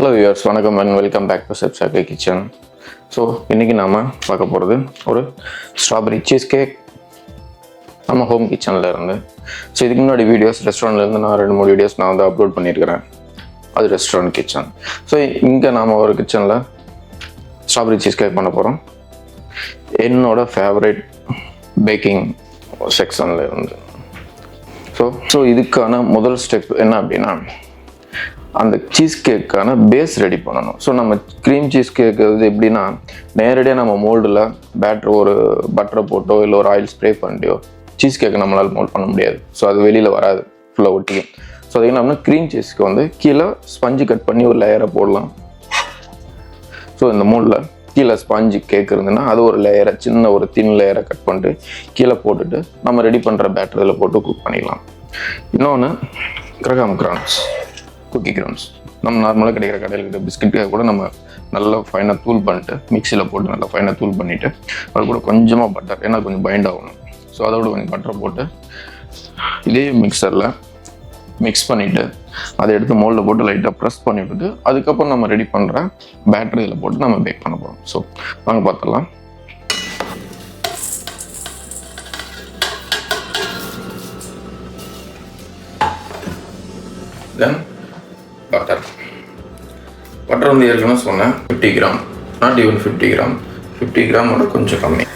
Hello viewers, வணக்கம் and welcome back to SekarKitchen. So இன்றைக்கி நாம் பார்க்க போகிறது ஒரு ஸ்ட்ராபெரி சீஸ் கேக் நம்ம ஹோம் கிச்சனில் இருந்து. ஸோ இதுக்கு முன்னாடி ரெஸ்டாரண்ட்லேருந்து நான் 2-3 வீடியோஸ் நான் வந்து அப்லோட் பண்ணியிருக்கிறேன். அது ரெஸ்டாரண்ட் கிச்சன். ஸோ இங்கே நாம் ஒரு கிச்சனில் ஸ்ட்ராபெரி சீஸ் கேக் பண்ண போகிறோம். என்னோட ஃபேவரட் பேக்கிங் செக்ஷனில் இருந்து. ஸோ இதுக்கான முதல் ஸ்டெப் என்ன அப்படின்னா, அந்த சீஸ் கேக்கான பேஸ் ரெடி பண்ணணும். ஸோ நம்ம க்ரீம் சீஸ் கேக் வந்து எப்படின்னா, நேரடியாக நம்ம மோல்டில் ஒரு பட்டரை போட்டோ இல்லை ஒரு ஆயில் ஸ்ப்ரே பண்ணிட்டோ சீஸ் கேக்கை நம்மளால் மோல்ட் பண்ண முடியாது. ஸோ அது வெளியில் வராது, ஃபுல்லாக ஒட்டிக்கும். ஸோ அது என்ன, க்ரீம் சீஸ்க்கு வந்து கீழே ஸ்பஞ்சு கட் பண்ணி ஒரு லேயரை போடலாம். ஸோ இந்த மோல்டில் கீழே ஸ்பஞ்சு கேக் இருந்ததுன்னா அது ஒரு லேயரை, சின்ன ஒரு தின் லேயரை கட் பண்ணிட்டு கீழே போட்டுட்டு நம்ம ரெடி பண்ணுற பேட்டர் இதில் போட்டு குக் பண்ணிக்கலாம். இன்னொன்று கிராம்ஸ், குக்கி கிராம்ஸ். நம்ம நார்மலாக கிடைக்கிற கடையில் கிட்ட பிஸ்கெட்டுக்காக கூட நம்ம நல்லா ஃபைனாக தூள் பண்ணிட்டு மிக்சியில் போட்டு நல்லா ஃபைனாக தூள் பண்ணிவிட்டு அது கூட கொஞ்சமாக பட்டர், ஏன்னா கொஞ்சம் பைண்ட் ஆகணும். ஸோ அதோட கொஞ்சம் பட்டரை போட்டு இதே மிக்சரில் மிக்ஸ் பண்ணிவிட்டு அதை எடுத்து மோல்டில் போட்டு லைட்டாக ப்ரெஸ் பண்ணி விட்டுட்டு அதுக்கப்புறம் நம்ம ரெடி பண்ணுற பேட்டர் இதில் போட்டு நம்ம பேக் பண்ண போகிறோம். ஸோ வாங்க பார்த்துடலாம். தென் பட்டர் வந்து ஏற்கனவே சொன்னேன் 50 கிராம், நாட் ஈவன் 50 கிராம், 50 கிராமோட கொஞ்சம் கம்மி.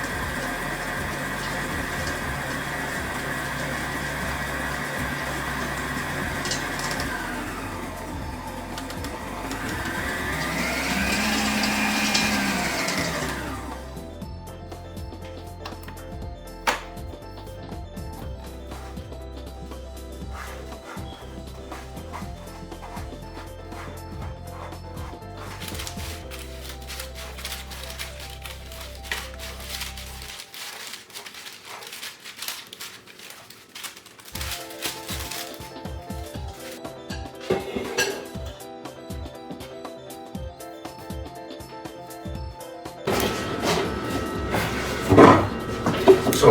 ஸோ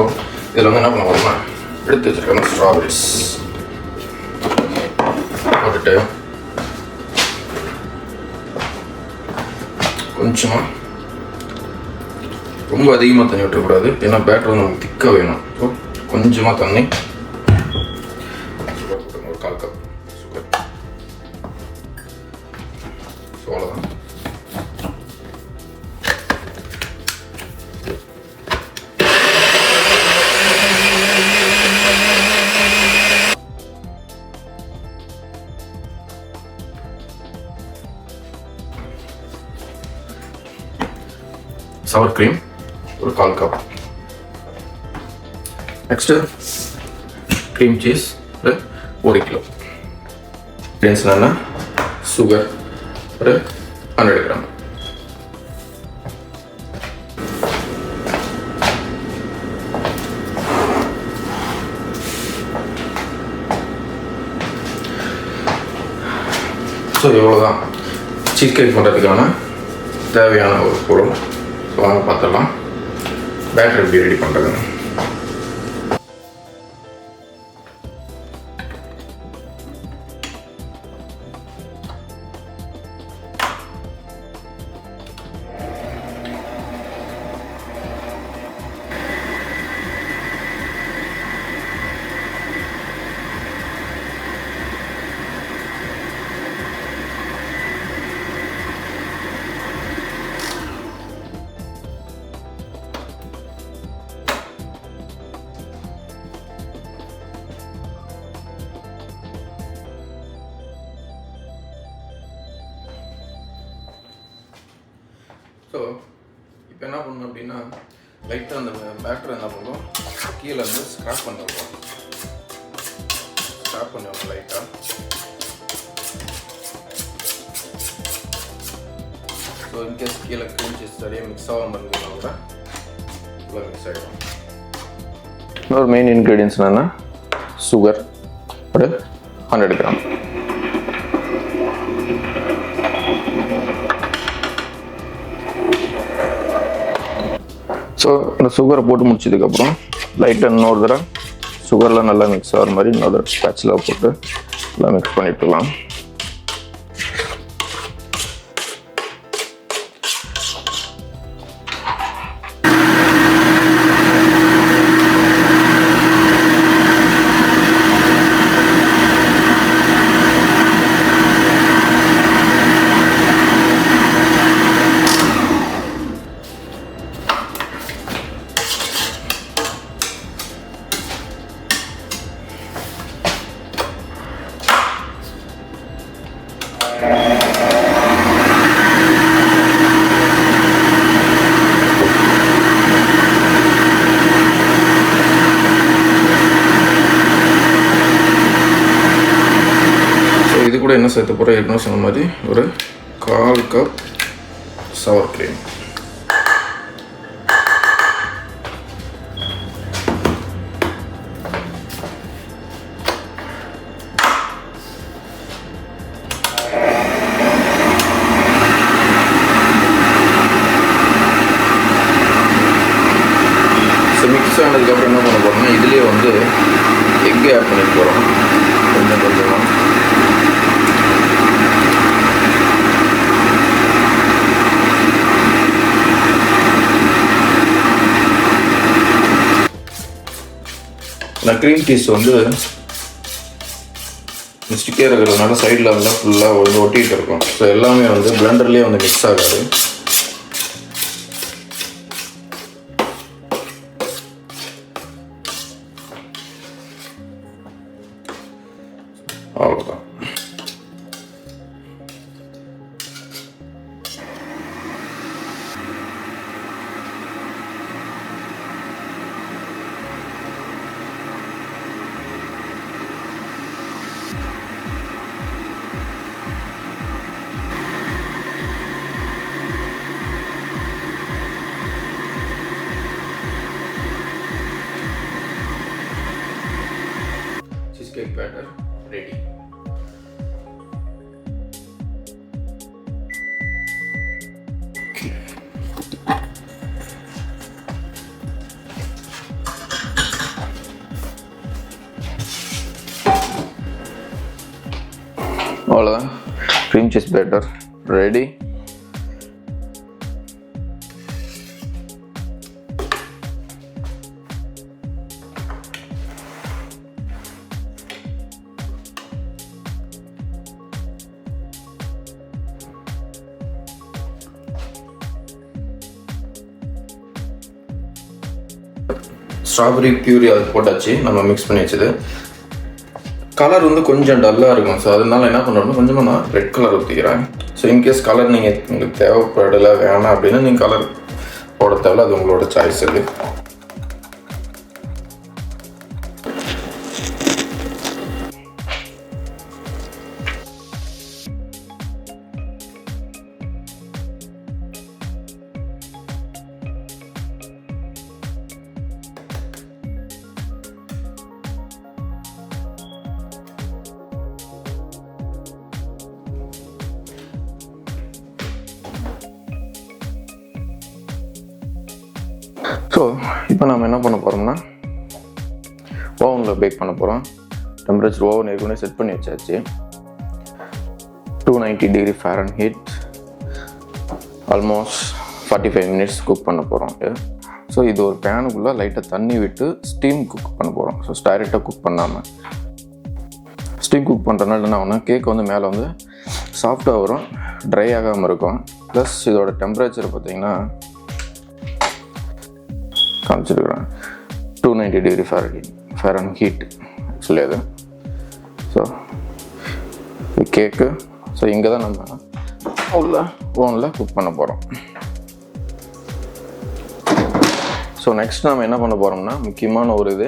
இதில் வந்து என்ன பண்ண போகிறோம்னா, எடுத்து வச்சுருக்கோம் ஸ்ட்ராபெரிஸ் போட்டுட்டு கொஞ்சமாக, ரொம்ப அதிகமாக தண்ணி விட்டுறக்கூடாது, ஏன்னா பேட்டர் வந்து நமக்கு திக்காக வேணும். ஸோ கொஞ்சமாக தண்ணி, ஒரு 1/4 கப் சுகர். ஸோ அவ்வளோதான். சவர் க்ரீம் ஒரு 1/4 cup. Next cream cheese 1 kilo. என்னென்னா சுகர் ஒரு 100 கிராம். ஸோ இவ்வளோதான் சீஸ் கேக் பண்ணுறதுக்கான தேவையான ஒரு பொருள். வாங்க பார்த்துடலாம் பேட்டர் எப்படி ரெடி பண்ணுறதுன்னு. ஸோ இப்போ என்ன பண்ணணும் அப்படின்னா, லைட்டாக அந்த பேட்டர் என்ன பண்ணுவோம், கீழே வந்து ஸ்க்ராப் பண்ணிடுவோம். ஸ்க்ராப் பண்ணுவோம் லைட்டாக. ஸோ இன்கேஸ் கீழே க்ரீம் சீஸ் சரியாக மிக்ஸ் ஆகாமல் இருந்ததுனா கூட ஃபுல்லாக மிக்ஸ் ஆகிடும். இன்னொரு மெயின் இன்க்ரீடியன்ஸ் என்னென்னா சுகர் ஒரு 100 கிராம். ஸோ இந்த சுகரை போட்டு முடிச்சதுக்கப்புறம் லைட்டாக இன்னொரு தடவை சுகர்லாம் நல்லா மிக்ஸ் ஆகிற மாதிரி இன்னொரு ஸ்பேட்சில் போட்டு நல்லா மிக்ஸ் பண்ணிட்டுலாம். கூட என்ன சேர்த்து போகிறோம், ஏற்கனவே சொன்ன மாதிரி ஒரு 1/4 கப் சவர் க்ரீம். மிக்ஸ் ஆனதுக்கப்புறம் என்ன பண்ண போகிறோம்னா இதுலேயே வந்து எக்கு ஆட் பண்ணி போகிறோம் கொஞ்சம் கொஞ்சமாக. நான் க்ரீம் பீஸ் வந்து ஸ்டிக்கே இருக்கிறதுனால சைடில் வந்து ஃபுல்லாக வந்து ஒட்டிகிட்டு இருக்கும். ஸோ எல்லாமே வந்து பிளெண்டர்லேயே வந்து மிக்ஸ் ஆகாது. அவ்வளோதான். cheesecake batter ready. அவ்வளோதான், cream cheese batter ready. Strawberry puree அது போட்டாச்சு, நம்ம மிக்ஸ் பண்ணி வச்சது. கலர் வந்து கொஞ்சம் டல்லாக இருக்கும். ஸோ அதனால என்ன பண்ணுறோம்னா கொஞ்சமாக நான் ரெட் கலர் ஊற்றிக்கிறேன். ஸோ இன்கேஸ் கலர் நீங்கள் உங்களுக்கு தேவைப்படலை வேணாம் அப்படின்னா நீங்கள் கலர் போட தேவையில்ல, அது உங்களோட சாய்ஸ் அது. ஸோ இப்போ நம்ம என்ன பண்ண போகிறோம்னா ஓவனில் பேக் பண்ண போகிறோம். டெம்பரேச்சர் ஓவன் ஏற்கனவே செட் பண்ணி வச்சாச்சு. 290 degree Fahrenheit, almost 45 minutes cook பண்ண போகிறோம். ஸோ இது ஒரு பேனுக்குள்ளே லைட்டாக தண்ணி விட்டு ஸ்டீம் குக் பண்ண போகிறோம். ஸோ டைரெக்டாக குக் பண்ணாமல் ஸ்டீம் குக் பண்ணுறதுனால என்ன ஆகும்னா கேக் வந்து மேலே வந்து சாஃப்டாக வரும், ட்ரை ஆகாமல் இருக்கும். ப்ளஸ் இதோட டெம்பரேச்சர் பார்த்திங்கன்னா காமிச்சிருக்கிறேன் 290 டிகிரி ஃபாரன்ஹீட் ஆக்சுவலி அது. ஸோ கேக்கு ஸோ இங்கே தான் நம்ம ஓவனில் குக் பண்ண போகிறோம். ஸோ நெக்ஸ்ட் நம்ம என்ன பண்ண போகிறோம்னா முக்கியமான ஒரு இது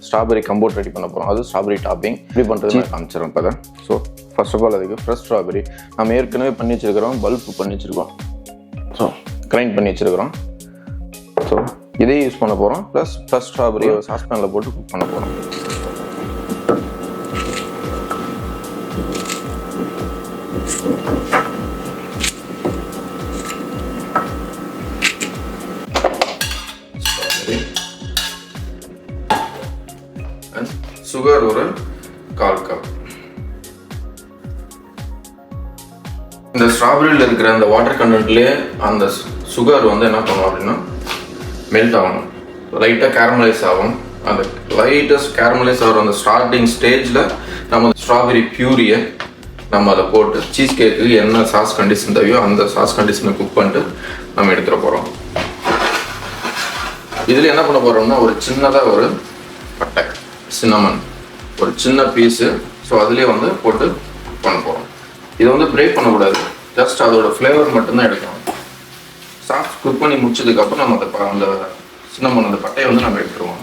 ஸ்ட்ராபெரி கம்போட் ரெடி பண்ண போகிறோம். அது ஸ்ட்ராபெரி டாப்பிங் எப்படி பண்ணுறது காமிச்சிடும் இப்போ தான். ஸோ ஃபர்ஸ்ட் ஆஃப் ஆல் அதுக்கு ஃப்ரெஷ் ஸ்ட்ராபெரி நம்ம ஏற்கனவே பண்ணி வச்சுருக்கிறோம், பல்ப் பண்ணி வச்சுருக்கோம். ஸோ கிரைண்ட் பண்ணி வச்சுருக்கிறோம். ஸோ இதே யூஸ் பண்ண போகிறோம். ப்ளஸ் ஃப்ரெஷ் ஸ்ட்ராபெரி சாஸ்பேனில் போட்டு குக் பண்ண போகிறோம். சுகர் ஒரு 1/4 கப். இந்த ஸ்ட்ராபெரியில் இருக்கிற அந்த வாட்டர் கண்டென்ட்லேயே அந்த சுகர் வந்து என்ன பண்ணுவோம் அப்படின்னா மெல்ட் ஆகணும், லைட்டாக கேரமலைஸ் ஆகும். அந்த லைட்டஸ்ட் கேரமலைஸ் ஆகிற அந்த ஸ்டார்டிங் ஸ்டேஜில் நம்ம ஸ்ட்ராபெரி பியூரியை நம்ம அதை போட்டு சீஸ் கேக்கு என்ன சாஸ் கண்டிஷன் தேவையோ அந்த சாஸ் கண்டிஷனை குக் பண்ணிட்டு நம்ம எடுத்துகிற போகிறோம். இதில் என்ன பண்ண போகிறோம்னா ஒரு சின்னதாக ஒரு பட்டை சின்னமன் ஒரு சின்ன பீஸு. ஸோ அதுலேயே வந்து போட்டு பண்ண போகிறோம். இதை வந்து பிரேக் பண்ணக்கூடாது, ஜஸ்ட் அதோட ஃப்ளேவர் மட்டும்தான் எடுக்கணும். சாஸ் குக் பண்ணி முடிச்சதுக்கப்புறம் நம்ம அந்த சின்னமன் அந்த பட்டையை வந்து நம்ம எடுத்துருவோம்.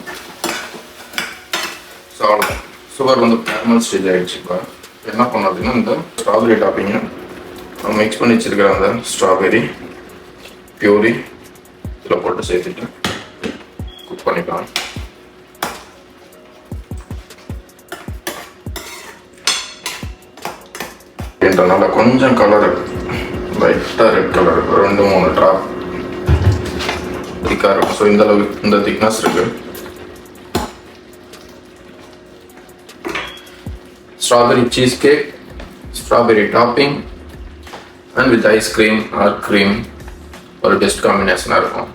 ஸோ அவ்வளோதான், சுகர் வந்து கேரமல் ஸ்டேஜ் ஆகிடுச்சு. இப்போ என்ன பண்ணோம் அப்படின்னா இந்த ஸ்ட்ராபெரி டாப்பிங்கை மிக்ஸ் பண்ணி வச்சிருக்கிற அந்த ஸ்ட்ராபெரி பியூரி இதில் போட்டு சேர்த்துட்டு குக் பண்ணிக்கலாம். அப்படின்றனால கொஞ்சம் கலர் லைட்டாக ரெட் கலர் 2-3 ட்ராப் திக்காக இருக்கும். ஸோ இந்த அளவுக்கு இந்த திக்னஸ் இருக்கு. Strawberry cheese cake, strawberry topping and with ice cream or cream ஒரு பெஸ்ட் காம்பினேஷனாக இருக்கும்.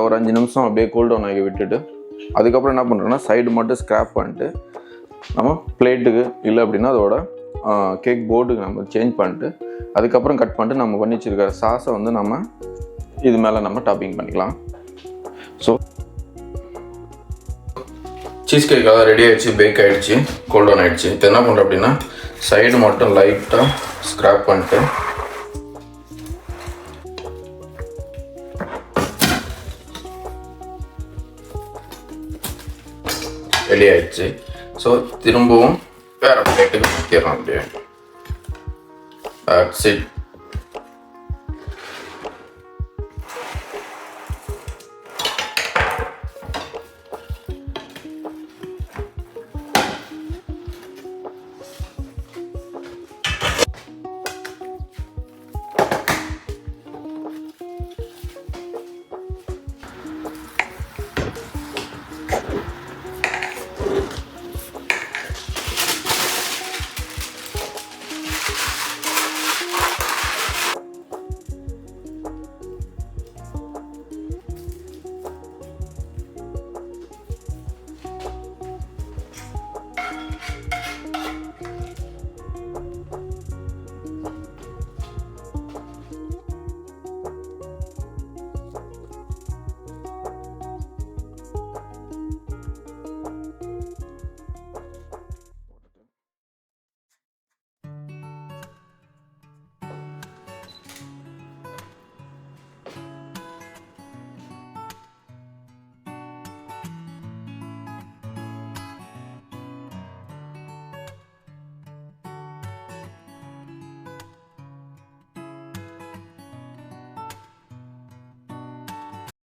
ஒரு 5 நிமிஷம் அப்படியே கூல் டவுன் ஆகி விட்டுட்டு அதுக்கப்புறம் என்ன பண்ணுறோன்னா சைடு மட்டும் ஸ்க்ராப் பண்ணிட்டு நம்ம பிளேட்டுக்கு இல்லை அப்படின்னா அதோட கேக் போர்டுக்கு நம்ம சேஞ்ச் பண்ணிட்டு அதுக்கப்புறம் கட் பண்ணிட்டு நம்ம பண்ணி வச்சிருக்கிற சாஸை வந்து நம்ம இது மேலே நம்ம டாப்பிங் பண்ணிக்கலாம். ஸோ சீஸ் கேக்காக ரெடி ஆகிடுச்சு, பேக் ஆகிடுச்சு, கூல் டவுன் ஆகிடுச்சு. இப்போ என்ன பண்ணுறோம் அப்படின்னா சைடு மட்டும் லைட்டாக ஸ்க்ராப் பண்ணிட்டு ரெடி ஆயிடுச்சு. ஸோ திரும்பவும் வேற பிளேட்டுக்கு மாற்றிடலாம். அப்படியே தட்ஸ் இட்.